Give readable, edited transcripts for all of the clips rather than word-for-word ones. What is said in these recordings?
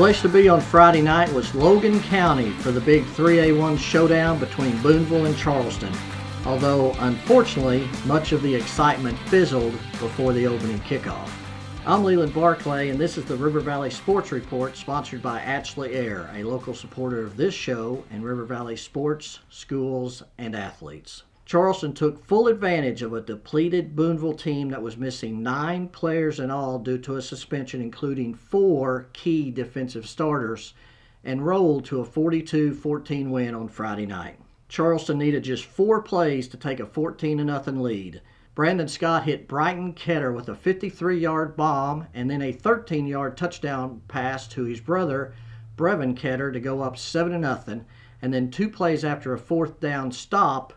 place to be on Friday night was Logan County for the big 3A1 showdown between Boonville and Charleston, although unfortunately much of the excitement fizzled before the opening kickoff. I'm Leland Barclay, and this is the River Valley Sports Report, sponsored by Atchley Air, a local supporter of this show and River Valley sports, schools, and athletes. Charleston took full advantage of a depleted Booneville team that was missing 9 players in all due to a suspension, including 4 key defensive starters, and rolled to a 42-14 win on Friday night. Charleston needed just 4 plays to take a 14-0 lead. Brandon Scott hit Brighton Ketter with a 53-yard bomb and then a 13-yard touchdown pass to his brother, Brevin Ketter, to go up 7-0, and then 2 plays after a 4th down stop,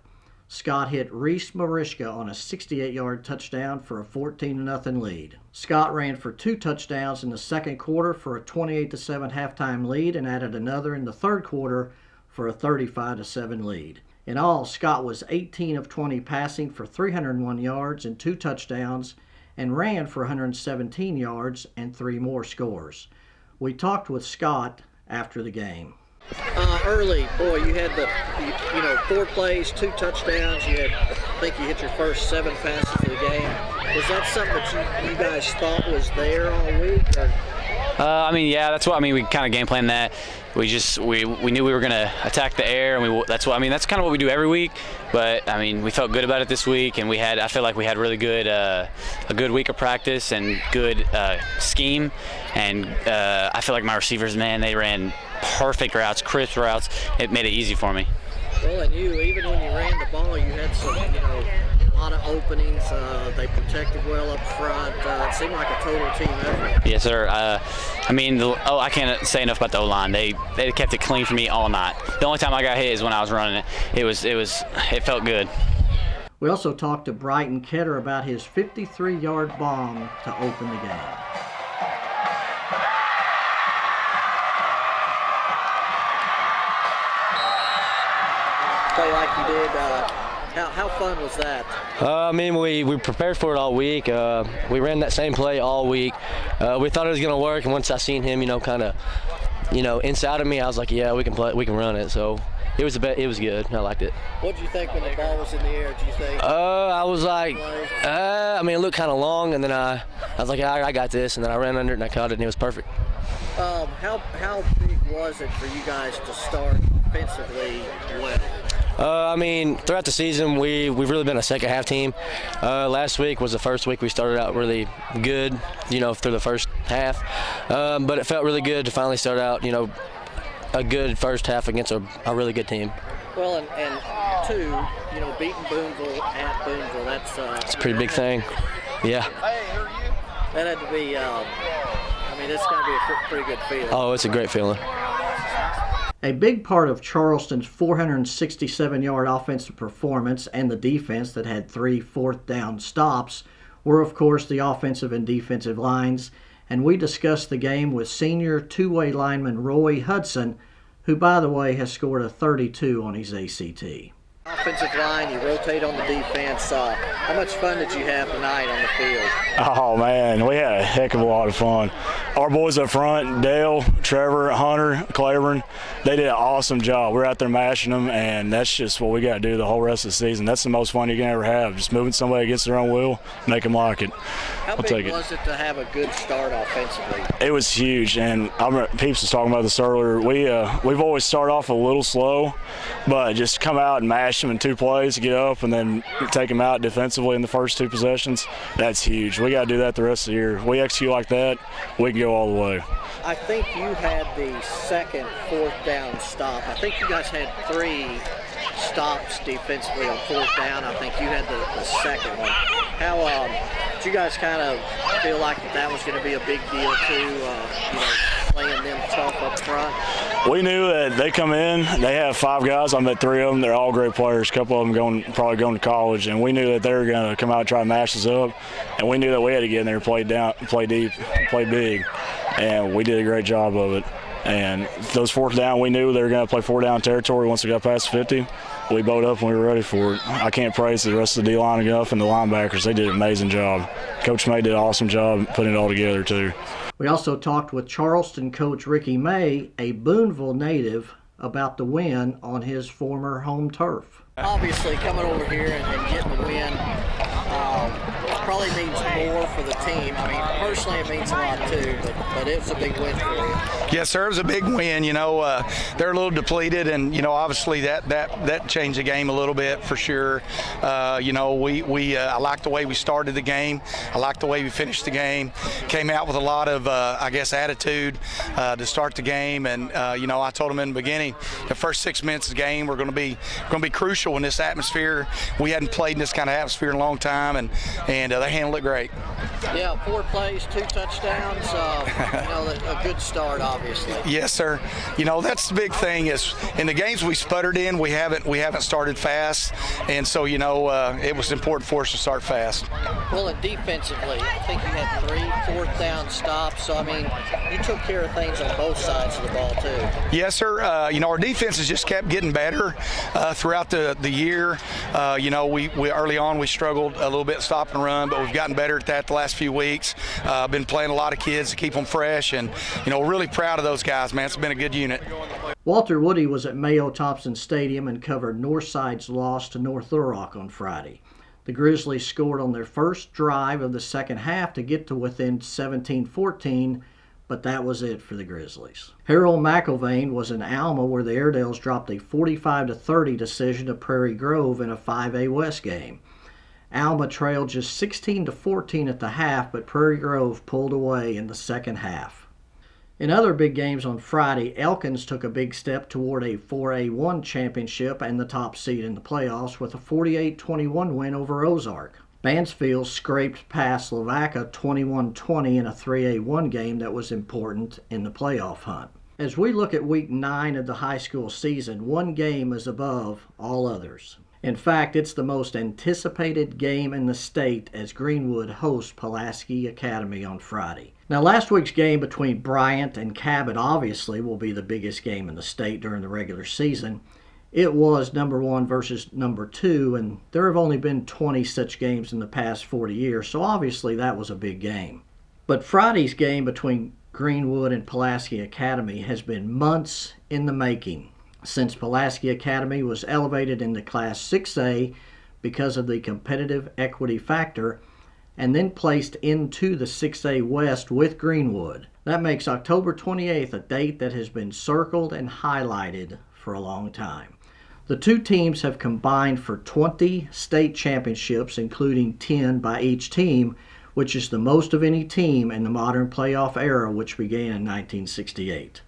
Scott hit Reese Mariska on a 68-yard touchdown for a 14-0 lead. Scott ran for 2 touchdowns in the second quarter for a 28-7 halftime lead and added another in the third quarter for a 35-7 lead. In all, Scott was 18 of 20 passing for 301 yards and 2 touchdowns and ran for 117 yards and 3 more scores. We talked with Scott after the game. Early, boy, you had the 4 plays, 2 touchdowns. I think you hit your first 7 passes of the game. Was that something that you guys thought was there all week? Yeah, that's what we kind of game planned that. We knew we were going to attack the air, and that's kind of what we do every week. But we felt good about it this week, and I feel like we had really good a good week of practice and good scheme. And I feel like my receivers, man, they ran perfect routes, crisp routes. It made it easy for me. Well, and even when you ran the ball, you had some, a lot of openings. They protected well up front. It seemed like a total team effort. Yes, sir. I can't say enough about the O-line. They kept it clean for me all night. The only time I got hit is when I was running it. It felt good. We also talked to Brighton Ketter about his 53-yard bomb to open the game. Play like you did. How fun was that? We prepared for it all week. We ran that same play all week. We thought it was going to work, and once I seen him, inside of me, I was like, yeah, we can run it. So it was good. I liked it. What did you think when the ball was in the air? Did you think? I was like, it looked kind of long, and then I was like, I got this, and then I ran under it and I caught it, and it was perfect. How big was it for you guys to start offensively well? Throughout the season, we've really been a second half team. Last week was the first week we started out really good, through the first half. But it felt really good to finally start out, a good first half against a really good team. Well, and 2, beating Boonville at Boonville, that's a pretty big thing. Yeah. That had to be, it's got to be a pretty good feeling. Oh, it's a great feeling. A big part of Charleston's 467-yard offensive performance and the defense that had 3 4th down stops were, of course, the offensive and defensive lines, and we discussed the game with senior 2-way lineman Roy Hudson, who, by the way, has scored a 32 on his ACT. Offensive line, you rotate on the defense. How much fun did you have tonight on the field? Oh, man, we had a heck of a lot of fun. Our boys up front, Dale, Trevor, Hunter, Claiborne, they did an awesome job. We're out there mashing them, and that's just what we got to do the whole rest of the season. That's the most fun you can ever have, just moving somebody against their own will, make them like it. How big was it to have a good start offensively? It was huge, and I remember Peeps was talking about this earlier. We've always started off a little slow, but just come out and mash them in 2 plays, get up, and then take them out defensively in the first 2 possessions. That's huge. We got to do that the rest of the year. We execute like that, we can go all the way. I think you had the second 4th down stop. I think you guys had 3 stops defensively on 4th down. I think you had the second one. How did you guys kind of feel like that was going to be a big deal too, playing them tough up front? We knew that they come in, they have 5 guys. I met 3 of them. They're all great players. A couple of them probably going to college, and we knew that they were going to come out and try to mash us up. And we knew that we had to get in there, play deep, play big, and we did a great job of it. And those fourth down, we knew they were going to play four-down territory once we got past 50. We bowed up and we were ready for it. I can't praise the rest of the D-line enough and the linebackers. They did an amazing job. Coach May did an awesome job putting it all together, too. We also talked with Charleston coach Ricky May, a Booneville native, about the win on his former home turf. Obviously, coming over here and getting the win probably means more for the team. I mean, personally, it means a lot too, but it's a big win for you. Yes, sir. It was a big win. You know, they're a little depleted, and you know, obviously that changed the game a little bit for sure. You know, I like the way we started the game. I like the way we finished the game. Came out with a lot of, I guess, attitude to start the game, and you know, I told them in the beginning, the first 6 minutes of the game were going to be crucial in this atmosphere. We hadn't played in this kind of atmosphere in a long time, and they handled it great. Yeah, 4 plays, 2 touchdowns. You know, a good start, obviously. Yes, sir. You know, that's the big thing is in the games we sputtered in, we haven't started fast, and so you know it was important for us to start fast. Well, and defensively, I think you had 3 fourth-down stops. So I mean, you took care of things on both sides of the ball too. Yes, sir. You know, our defenses just kept getting better throughout the year. You know, we early on we struggled a little bit stop and run, but we've gotten better at that the last few weeks. Been playing a lot of kids to keep them fresh, and you know, really proud of those guys, man. It's been a good unit. Walter Woody was at Mayo Thompson Stadium and covered Northside's loss to North Little Rock on Friday. The Grizzlies scored on their first drive of the second half to get to within 17-14, but that was it for the Grizzlies. Harold McIlvain was in Alma where the Airedales dropped a 45-30 decision to Prairie Grove in a 5A West game. Alma trailed just 16-14 at the half, but Prairie Grove pulled away in the second half. In other big games on Friday, Elkins took a big step toward a 4A1 championship and the top seed in the playoffs with a 48-21 win over Ozark. Mansfield scraped past Lavaca 21-20 in a 3A1 game that was important in the playoff hunt. As we look at week 9 of the high school season, one game is above all others. In fact, it's the most anticipated game in the state as Greenwood hosts Pulaski Academy on Friday. Now, last week's game between Bryant and Cabot obviously will be the biggest game in the state during the regular season. It was number 1 versus number 2, and there have only been 20 such games in the past 40 years, so obviously that was a big game. But Friday's game between Greenwood and Pulaski Academy has been months in the making, since Pulaski Academy was elevated into Class 6A because of the competitive equity factor and then placed into the 6A West with Greenwood. That makes October 28th a date that has been circled and highlighted for a long time. The two teams have combined for 20 state championships, including 10 by each team, which is the most of any team in the modern playoff era, which began in 1968.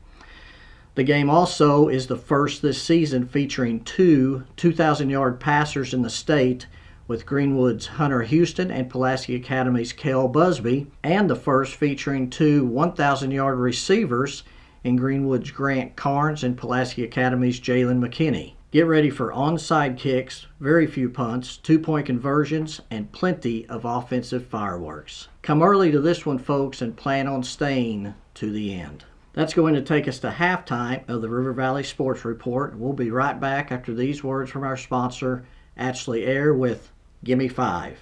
The game also is the first this season featuring 2 2,000-yard passers in the state, with Greenwood's Hunter Houston and Pulaski Academy's Kel Busby, and the first featuring 2 1,000-yard receivers in Greenwood's Grant Carnes and Pulaski Academy's Jalen McKinney. Get ready for onside kicks, very few punts, 2-point conversions, and plenty of offensive fireworks. Come early to this one, folks, and plan on staying to the end. That's going to take us to halftime of the River Valley Sports Report. We'll be right back after these words from our sponsor, Atchley Air, with Gimme 5.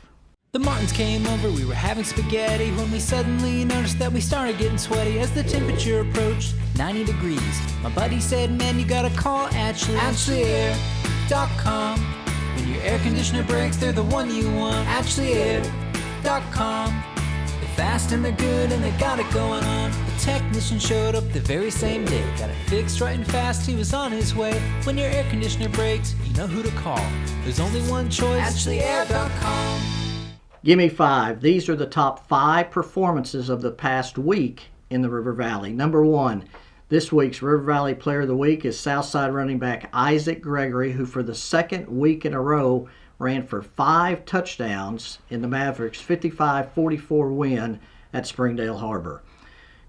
The Martins came over, we were having spaghetti when we suddenly noticed that we started getting sweaty as the temperature approached 90 degrees. My buddy said, man, you gotta call Atchley. AtchleyAir.com. When your air conditioner breaks, they're the one you want. AtchleyAir.com. They're fast and they're good and they got it going on. The technician showed up the very same day. Got it fixed right and fast, he was on his way. When your air conditioner breaks, you know who to call. There's only one choice. AtchleyAir.com. Gimme 5. These are the top 5 performances of the past week in the River Valley. Number 1, this week's River Valley Player of the Week is Southside running back Isaac Gregory, who for the second week in a row ran for 5 touchdowns in the Mavericks' 55-44 win at Springdale Harbor.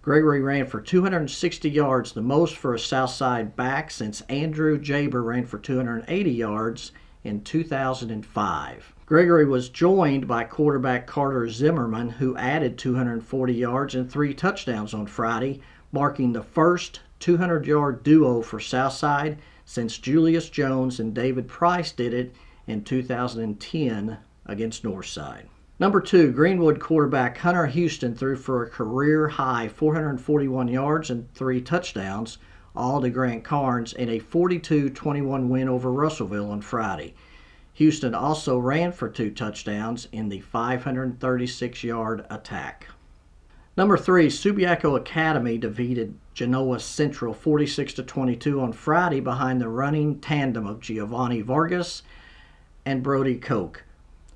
Gregory ran for 260 yards, the most for a Southside back since Andrew Jaber ran for 280 yards in 2005. Gregory was joined by quarterback Carter Zimmerman, who added 240 yards and 3 touchdowns on Friday, marking the first 200-yard duo for Southside since Julius Jones and David Price did it in 2010 against Northside. Number 2, Greenwood quarterback Hunter Houston threw for a career-high 441 yards and 3 touchdowns, all to Grant Carnes, in a 42-21 win over Russellville on Friday. Houston also ran for 2 touchdowns in the 536-yard attack. Number 3, Subiaco Academy defeated Genoa Central 46-22 on Friday behind the running tandem of Giovanni Vargas and Brody Koch,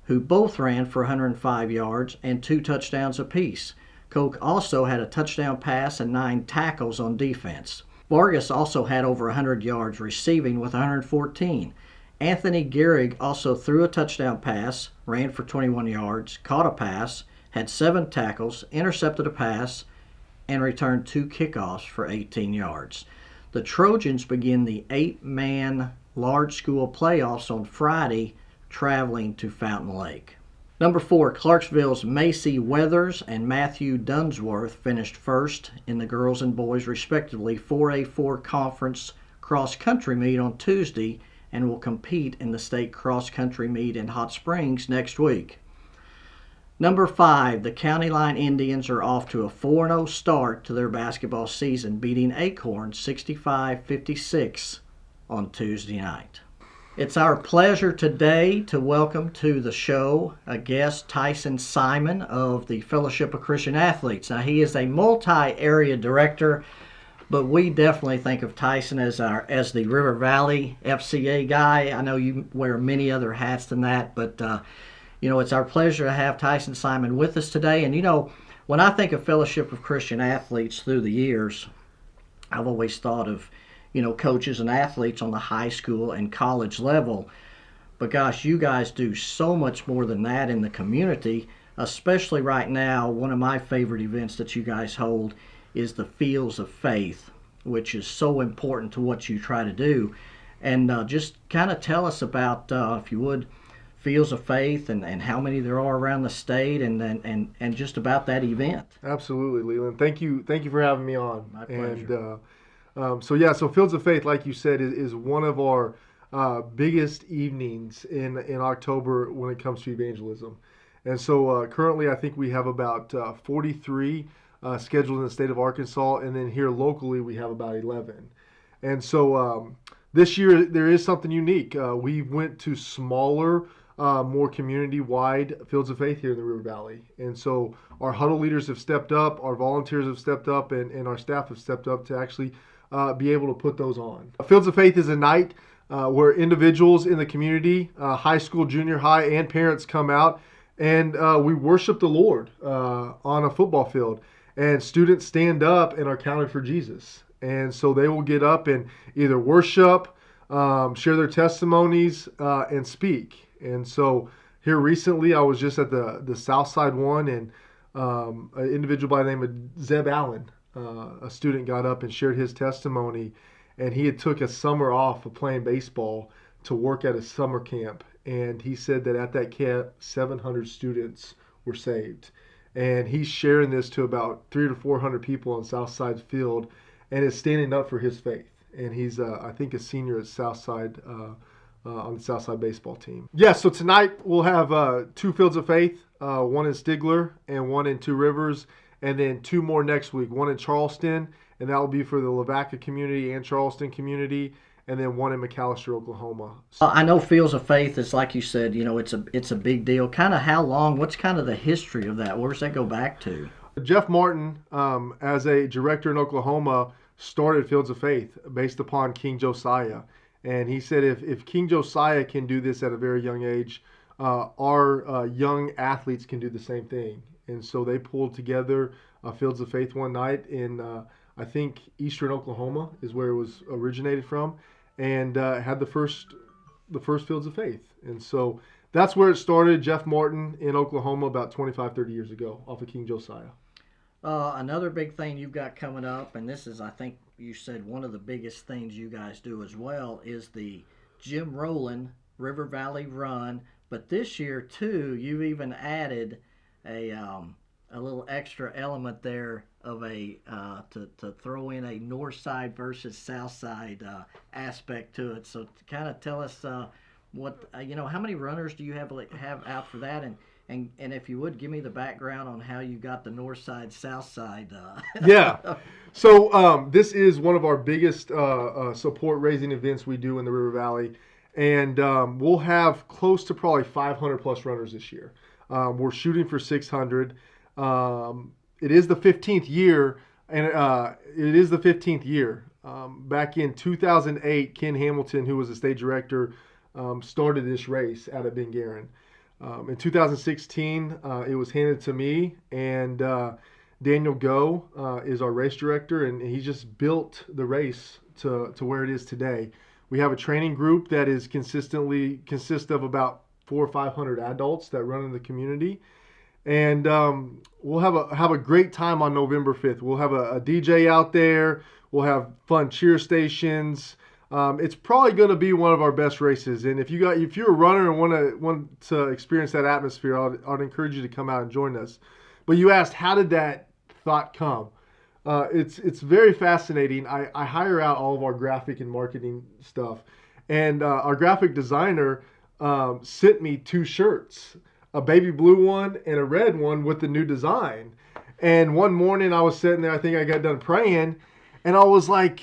who both ran for 105 yards and 2 touchdowns apiece. Koch also had a touchdown pass and 9 tackles on defense. Vargas also had over 100 yards receiving with 114. Anthony Gehrig also threw a touchdown pass, ran for 21 yards, caught a pass, had 7 tackles, intercepted a pass, and returned 2 kickoffs for 18 yards. The Trojans begin the 8-man large school playoffs on Friday, traveling to Fountain Lake. Number 4, Clarksville's Macy Weathers and Matthew Dunsworth finished first in the girls and boys respectively 4A4 conference cross-country meet on Tuesday and will compete in the state cross-country meet in Hot Springs next week. Number 5, the County Line Indians are off to a 4-0 start to their basketball season, beating Acorn 65-56 on Tuesday night. It's our pleasure today to welcome to the show a guest, Tyson Simon of the Fellowship of Christian Athletes. Now, he is a multi-area director, but we definitely think of Tyson as the River Valley FCA guy. I know you wear many other hats than that, but it's our pleasure to have Tyson Simon with us today. And when I think of Fellowship of Christian Athletes through the years, I've always thought of coaches and athletes on the high school and college level. But gosh, you guys do so much more than that in the community, especially right now. One of my favorite events that you guys hold is the Fields of Faith, which is so important to what you try to do. And just kind of tell us about, if you would, Fields of Faith and how many there are around the state and just about that event. Absolutely, Leland. Thank you for having me on. My pleasure. And so Fields of Faith, like you said, is one of our biggest evenings in October when it comes to evangelism. And so currently I think we have about 43 scheduled in the state of Arkansas, and then here locally we have about 11. And so this year there is something unique. We went to smaller, more community-wide Fields of Faith here in the River Valley. And so our huddle leaders have stepped up, our volunteers have stepped up, and our staff have stepped up to actually be able to put those on. Fields of Faith is a night where individuals in the community, high school, junior high, and parents come out, and we worship the Lord on a football field. And students stand up and are counted for Jesus. And so they will get up and either worship, share their testimonies, and speak. And so here recently, I was just at the Southside one, and an individual by the name of Zeb Allen, a student, got up and shared his testimony, and he had took a summer off of playing baseball to work at a summer camp. And he said that at that camp, 700 students were saved. And he's sharing this to about 300 to 400 people on Southside Field, and is standing up for his faith. And he's, I think, a senior at Southside on the Southside baseball team. Yeah, so tonight we'll have 2 Fields of Faith, one in Stigler and one in Two Rivers, and then 2 more next week, one in Charleston, and that will be for the Lavaca community and Charleston community, and then one in McAllister, Oklahoma. I know Fields of Faith is, like you said, it's a big deal. Kind of how long, what's kind of the history of that? Where does that go back to? Jeff Martin, as a director in Oklahoma, started Fields of Faith based upon King Josiah. And he said if King Josiah can do this at a very young age, our young athletes can do the same thing. And so they pulled together Fields of Faith one night in, I think, eastern Oklahoma is where it was originated from, and had the first Fields of Faith. And so that's where it started, Jeff Martin in Oklahoma about 25, 30 years ago off of King Josiah. Another big thing you've got coming up, and this is, I think you said, one of the biggest things you guys do as well, is the Jim Rowland River Valley Run. But this year, too, you've even added a a little extra element there of a to throw in a north side versus south side aspect to it. So kind of tell us what how many runners do you have out for that, and if you would give me the background on how you got the north side south side. Yeah. So this is one of our biggest support raising events we do in the River Valley, and we'll have close to probably 500 plus runners this year. We're shooting for 600. It is the 15th year, and it is the 15th year. Back in 2008, Ken Hamilton, who was the state director, started this race out of Ben Guerin. In 2016, it was handed to me, and Daniel Go is our race director, and he just built the race to where it is today. We have a training group that consists of about 400 or 500 adults that run in the community. And we'll have a great time on November 5th. We'll have a DJ out there. We'll have fun cheer stations. It's probably going to be one of our best races. And if you're a runner and want to experience that atmosphere, I'd encourage you to come out and join us. But you asked, how did that thought come? It's very fascinating. I hire out all of our graphic and marketing stuff, and our graphic designer sent me 2 shirts. A baby blue one and a red one with the new design. And one morning I was sitting there, I think I got done praying, and I was like,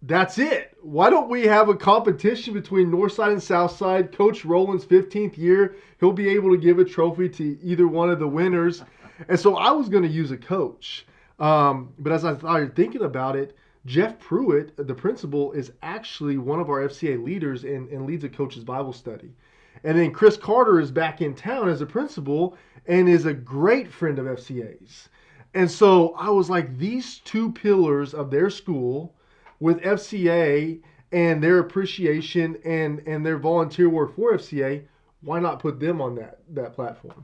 that's it. Why don't we have a competition between Northside and Southside? Coach Rowland's 15th year. He'll be able to give a trophy to either one of the winners. And so I was going to use a coach. But as I started thinking about it, Jeff Pruitt, the principal, is actually one of our FCA leaders and leads a coach's Bible study. And then Chris Carter is back in town as a principal and is a great friend of FCA's. And so I was like, these 2 pillars of their school with FCA and their appreciation and their volunteer work for FCA, why not put them on that platform?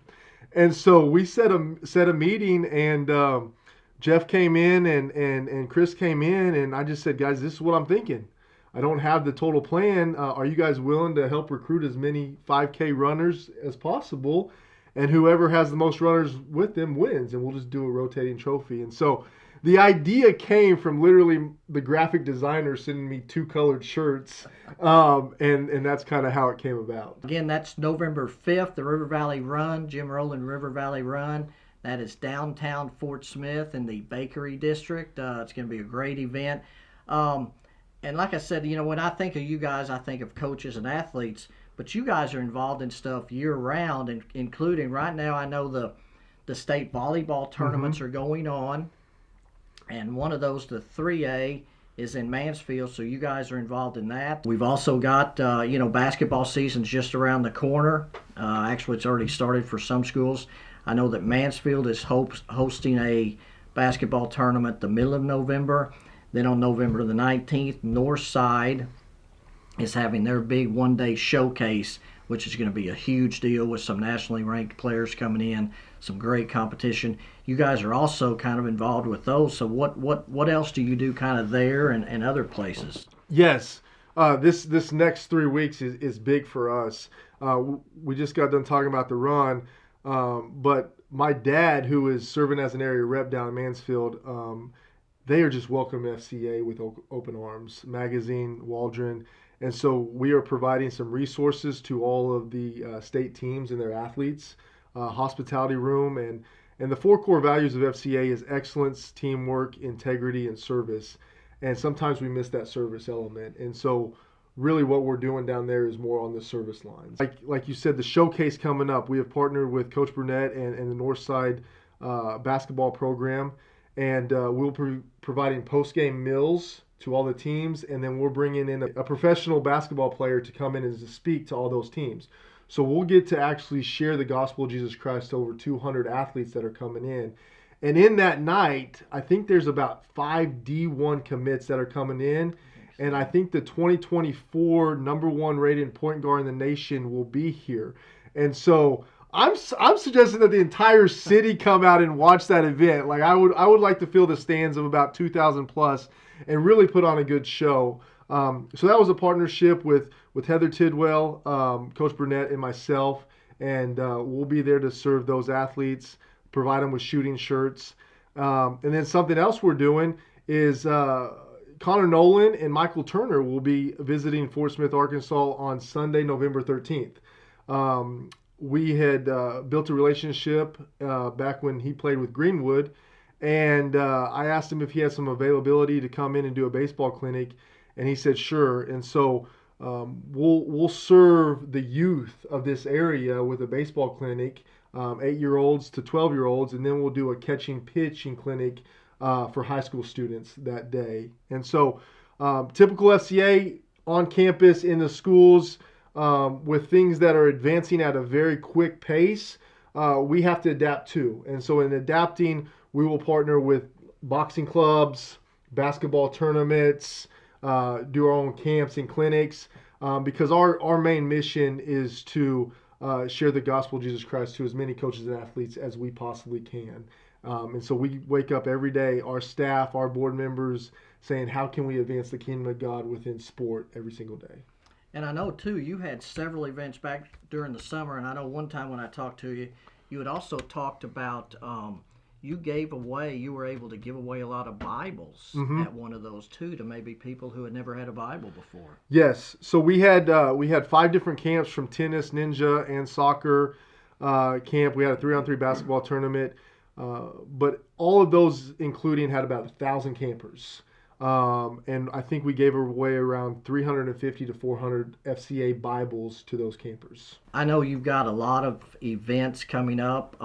And so we set a meeting, and Jeff came in and Chris came in, and I just said, guys, this is what I'm thinking. I don't have the total plan. Are you guys willing to help recruit as many 5K runners as possible? And whoever has the most runners with them wins, and we'll just do a rotating trophy. And so the idea came from literally the graphic designer sending me 2 colored shirts, and that's kind of how it came about. Again, that's November 5th, the River Valley Run, Jim Rowland River Valley Run. That is downtown Fort Smith in the Bakery District. It's going to be a great event. And like I said, when I think of you guys, I think of coaches and athletes, but you guys are involved in stuff year-round, and including right now, I know the state volleyball tournaments are going on, and one of those, the 3A, is in Mansfield, so you guys are involved in that. We've also got, basketball season's just around the corner. Actually, it's already started for some schools. I know that Mansfield is hosting a basketball tournament the middle of November. Then on November the 19th, Northside is having their big one-day showcase, which is going to be a huge deal with some nationally ranked players coming in, some great competition. You guys are also kind of involved with those. So what else do you do kind of there and other places? Yes. This next 3 weeks is big for us. We just got done talking about the run, but my dad, who is serving as an area rep down in Mansfield, they are just welcoming FCA with open arms, Magazine, Waldron. And so we are providing some resources to all of the state teams and their athletes, hospitality room. And the 4 core values of FCA is excellence, teamwork, integrity, and service. And sometimes we miss that service element. And so really what we're doing down there is more on the service lines. Like you said, the showcase coming up, we have partnered with Coach Burnett and the Northside basketball program. And we'll be providing post-game meals to all the teams, and then we're bringing in a professional basketball player to come in and to speak to all those teams. So we'll get to actually share the gospel of Jesus Christ to over 200 athletes that are coming in. And in that night, I think there's about 5 D1 commits that are coming in, and I think the 2024 number 1 rated point guard in the nation will be here. And so I'm suggesting that the entire city come out and watch that event. Like I would like to fill the stands of about 2,000 plus and really put on a good show. So that was a partnership with Heather Tidwell, Coach Burnett, and myself, and we'll be there to serve those athletes. provide them with shooting shirts. And then something else we're doing is Connor Nolan and Michael Turner will be visiting Fort Smith, Arkansas on Sunday, November 13th. We had built a relationship back when he played with Greenwood, and I asked him if he had some availability to come in and do a baseball clinic, and he said sure. And so we'll serve the youth of this area with a baseball clinic, 8-year-olds to 12-year-olds, and then we'll do a catching pitching clinic for high school students that day. And so typical FCA on campus in the schools, with things that are advancing at a very quick pace, we have to adapt too. And so in adapting, we will partner with boxing clubs, basketball tournaments, do our own camps and clinics, because our main mission is to share the gospel of Jesus Christ to as many coaches and athletes as we possibly can. And so we wake up every day, our staff, our board members, saying, how can we advance the kingdom of God within sport every single day? And I know, too, you had several events back during the summer, and I know one time when I talked to you, you had also talked about you were able to give away a lot of Bibles at one of those, too, to maybe people who had never had a Bible before. Yes. So we had 5 different camps, from tennis, ninja, and soccer camp. We had a 3-on-3 basketball tournament. But all of those including had about 1,000 campers. And I think we gave away around 350 to 400 FCA Bibles to those campers. I know you've got a lot of events coming up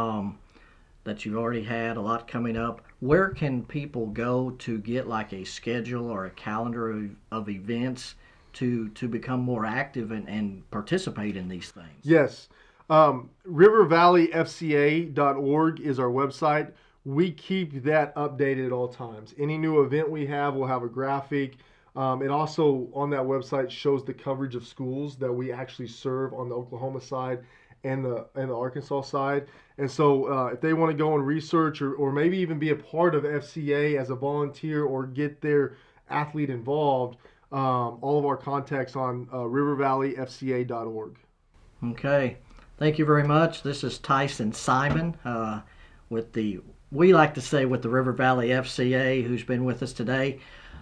that you've already had, a lot coming up. Where can people go to get like a schedule or a calendar of events to become more active and participate in these things? Yes. rivervalleyfca.org is our website. We keep that updated at all times. Any new event we have will have a graphic. It also, on that website, shows the coverage of schools that we actually serve on the Oklahoma side and the Arkansas side. And so if they want to go and research or maybe even be a part of FCA as a volunteer or get their athlete involved, all of our contacts on rivervalleyfca.org. Okay. Thank you very much. This is Tyson Simon we like to say with the River Valley FCA, who's been with us today.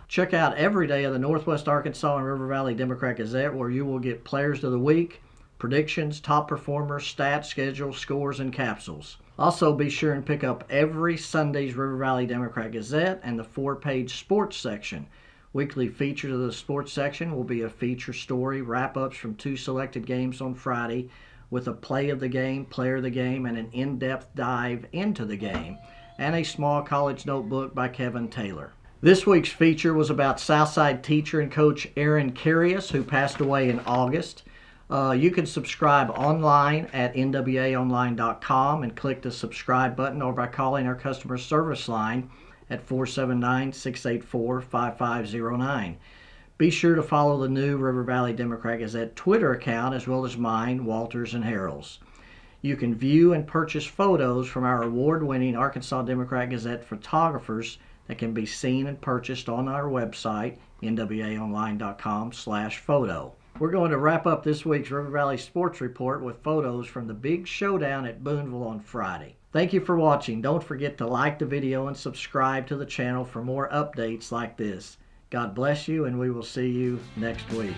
Check out every day of the Northwest Arkansas and River Valley Democrat-Gazette, where you will get players of the week, predictions, top performers, stats, schedules, scores, and capsules. Also, be sure and pick up every Sunday's River Valley Democrat-Gazette and the 4-page sports section. Weekly features of the sports section will be a feature story, wrap-ups from 2 selected games on Friday, with a play of the game, player of the game, and an in-depth dive into the game, and a small college notebook by Kevin Taylor. This week's feature was about Southside teacher and coach Aaron Carius, who passed away in August. You can subscribe online at nwaonline.com and click the subscribe button, or by calling our customer service line at 479-684-5509. Be sure to follow the new River Valley Democrat-Gazette Twitter account, as well as mine, Walters, and Harold's. You can view and purchase photos from our award-winning Arkansas Democrat-Gazette photographers that can be seen and purchased on our website, nwaonline.com/photo. We're going to wrap up this week's River Valley Sports Report with photos from the big showdown at Boonville on Friday. Thank you for watching. Don't forget to like the video and subscribe to the channel for more updates like this. God bless you, and we will see you next week.